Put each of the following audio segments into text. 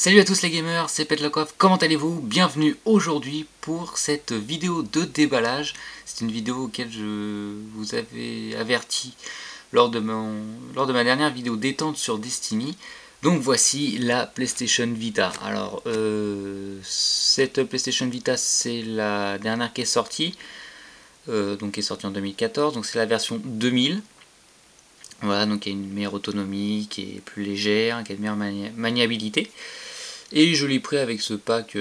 Salut à tous les gamers, c'est Petlokov, comment allez-vous? Bienvenue aujourd'hui pour cette vidéo de déballage. C'est une vidéo auquel je vous avais averti lors de ma dernière vidéo détente sur Destiny. Donc voici la PlayStation Vita. Alors cette PlayStation Vita, c'est la dernière qui est sortie, donc qui est sortie en 2014, donc c'est la version 2000. Voilà, donc il y a une meilleure autonomie, qui est plus légère, qui a une meilleure maniabilité. Et je l'ai pris avec ce pack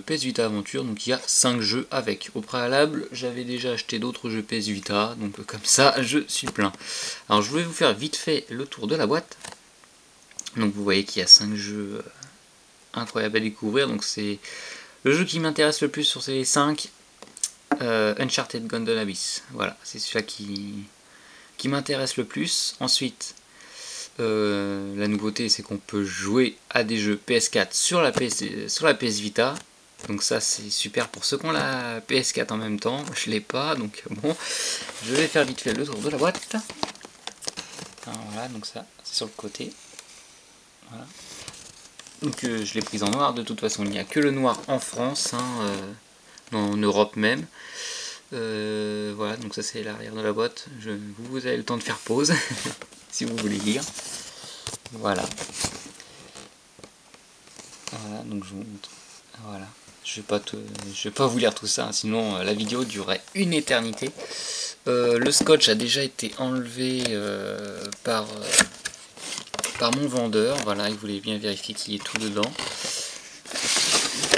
PS Vita Aventure, donc il y a 5 jeux avec. Au préalable, j'avais déjà acheté d'autres jeux PS Vita, donc comme ça, je suis plein. Alors je voulais vous faire vite fait le tour de la boîte. Donc vous voyez qu'il y a 5 jeux incroyables à découvrir, donc c'est le jeu qui m'intéresse le plus sur ces 5, Uncharted Golden Abyss. Voilà, c'est celui-là qui m'intéresse le plus. Ensuite, la nouveauté, c'est qu'on peut jouer à des jeux PS4 sur la PS Vita. Donc ça, c'est super pour ceux qui ont la PS4 en même temps. Je l'ai pas, donc bon, je vais faire vite fait le tour de la boîte. Alors, voilà, donc ça, c'est sur le côté. Voilà. Donc je l'ai prise en noir. De toute façon, il n'y a que le noir en France, en Europe même. Voilà, donc ça c'est l'arrière de la boîte. Vous avez le temps de faire pause si vous voulez lire. Voilà. Voilà, donc je vous montre. Voilà. Je vais pas vous lire tout ça, sinon la vidéo durerait une éternité. Le scotch a déjà été enlevé par mon vendeur. Voilà, il voulait bien vérifier qu'il y ait tout dedans.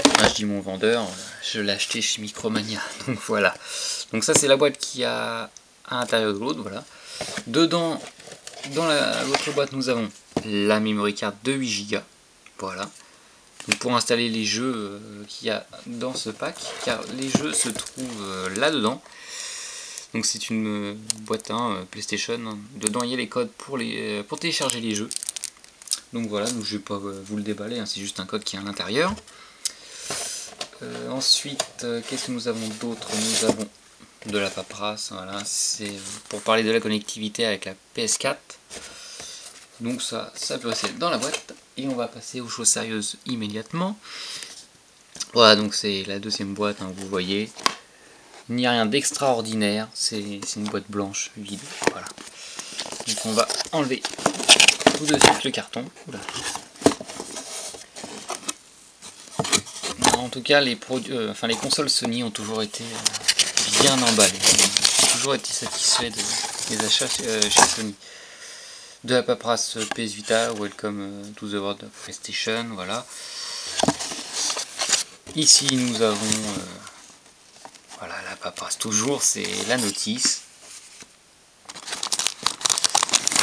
Enfin, je dis mon vendeur, je l'ai acheté chez Micromania. Donc voilà. Donc ça c'est la boîte qui a à l'intérieur de l'autre. Voilà. Dedans, dans l'autre boîte, nous avons la memory card de 8 Go. Voilà. Donc pour installer les jeux qu'il y a dans ce pack, car les jeux se trouvent là-dedans. Donc c'est une boîte PlayStation. Dedans il y a les codes pour télécharger les jeux. Donc voilà, donc je vais pas vous le déballer, c'est juste un code qui est à l'intérieur. Ensuite, qu'est-ce que nous avons d'autre? Nous avons de la paperasse, voilà, c'est pour parler de la connectivité avec la PS4. Donc ça peut rester dans la boîte. Et on va passer aux choses sérieuses immédiatement. Voilà, donc c'est la deuxième boîte, vous voyez. Il n'y a rien d'extraordinaire, c'est une boîte blanche vide. Voilà. Donc on va enlever tout de suite le carton. Oula. En tout cas, les consoles Sony ont toujours été bien emballées. J'ai toujours été satisfait des achats chez Sony. De la paperasse PS Vita, Welcome to the World of PlayStation, voilà. Ici nous avons voilà, la paperasse toujours, c'est la notice.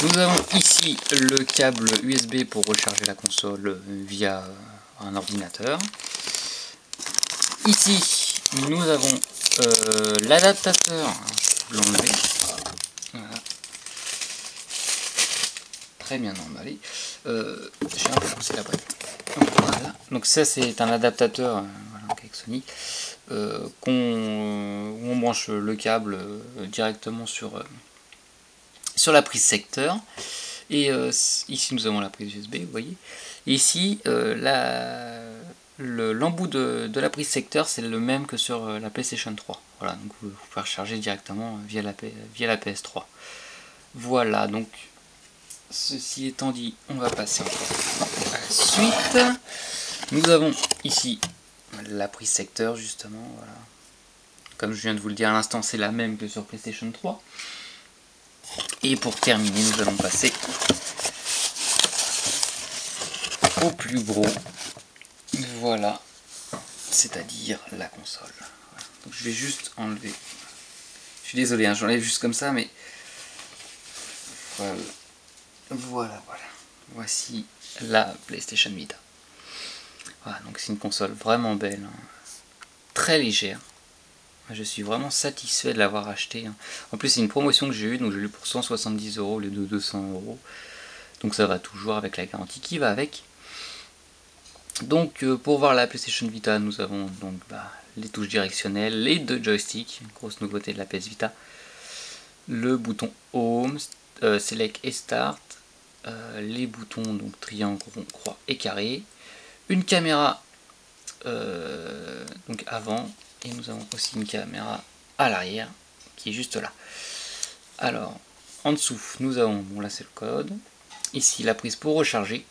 Nous avons ici le câble USB pour recharger la console via un ordinateur. Ici nous avons l'adaptateur, je vais l'enlever. Voilà. Très bien emballé. J'ai un peu poussé la boîte. Voilà. Donc ça c'est un adaptateur voilà, avec Sony où on branche le câble directement sur la prise secteur. Et ici nous avons la prise USB, vous voyez. Et ici l'embout de la prise secteur c'est le même que sur la PlayStation 3. Voilà, donc vous pouvez recharger directement via la PS3. Voilà, donc ceci étant dit, on va passer à la suite. Nous avons ici la prise secteur justement, voilà. Comme je viens de vous le dire à l'instant, c'est la même que sur PlayStation 3. Et pour terminer, nous allons passer au plus gros. Voilà, c'est-à-dire la console. Voilà. Donc je vais juste enlever. Je suis désolé, j'enlève juste comme ça, mais voilà. Voici la PlayStation Vita. Voilà, donc c'est une console vraiment belle, très légère. Je suis vraiment satisfait de l'avoir acheté. En plus c'est une promotion que j'ai eue, donc je l'ai eu pour 170 € au lieu de 200 €. Donc ça va toujours avec la garantie qui va avec. Donc pour voir la PlayStation Vita, nous avons donc les touches directionnelles, les deux joysticks, une grosse nouveauté de la PS Vita. Le bouton Home, Select et Start, les boutons donc triangle, rond, croix et carré. une caméra donc avant, et nous avons aussi une caméra à l'arrière qui est juste là. Alors en dessous nous avons, bon là c'est le code, ici la prise pour recharger,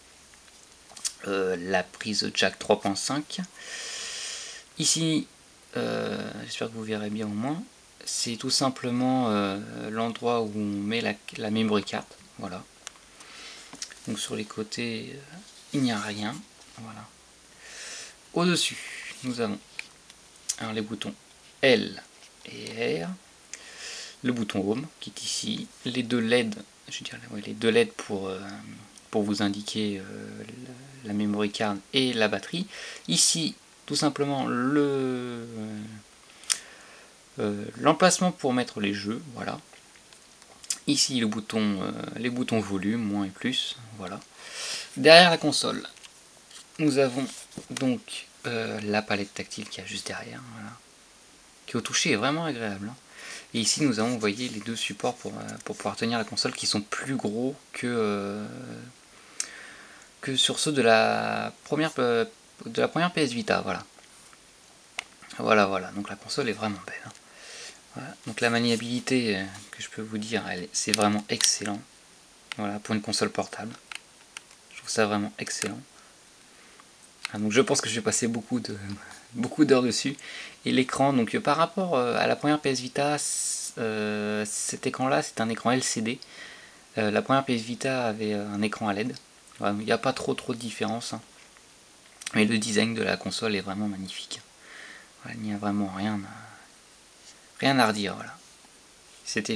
la prise jack 3.5, ici j'espère que vous verrez bien au moins, c'est tout simplement l'endroit où on met la memory card, voilà. Donc sur les côtés il n'y a rien, voilà. Au dessus nous avons alors les boutons L et R, le bouton Home qui est ici, les deux LED, je dirais les deux LED pour vous indiquer la memory card et la batterie. Ici tout simplement l'emplacement pour mettre les jeux, voilà. Ici le bouton, les boutons volume, moins et plus, voilà. Derrière la console, nous avons donc la palette tactile qui est juste derrière, voilà. Qui au toucher est vraiment agréable. Hein. Et ici nous avons, vous voyez, les deux supports pour pouvoir tenir la console qui sont plus gros que sur ceux de la première PS Vita, voilà. Voilà, donc la console est vraiment belle. Hein. Voilà. Donc la maniabilité, que je peux vous dire, c'est vraiment excellent. Voilà, pour une console portable. Je trouve ça vraiment excellent. Donc je pense que je vais passer beaucoup d'heures dessus. Et l'écran, donc par rapport à la première PS Vita, cet écran là c'est un écran LCD. La première PS Vita avait un écran à LED. Voilà, il n'y a pas trop de différence. Hein. Mais le design de la console est vraiment magnifique. Voilà, il n'y a vraiment rien à redire. Voilà. Cet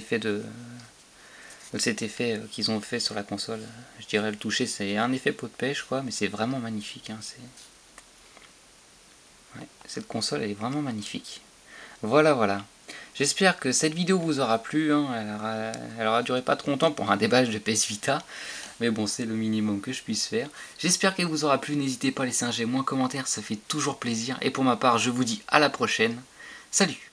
effet qu'ils ont fait sur la console, je dirais le toucher, c'est un effet peau de pêche, quoi, mais c'est vraiment magnifique. Hein, ouais, cette console elle est vraiment magnifique. Voilà. J'espère que cette vidéo vous aura plu. Hein, elle aura duré pas trop longtemps pour un déballage de PS Vita. Mais bon, c'est le minimum que je puisse faire. J'espère qu'elle vous aura plu. N'hésitez pas à laisser un j'aime ou un commentaire, ça fait toujours plaisir. Et pour ma part, je vous dis à la prochaine. Salut!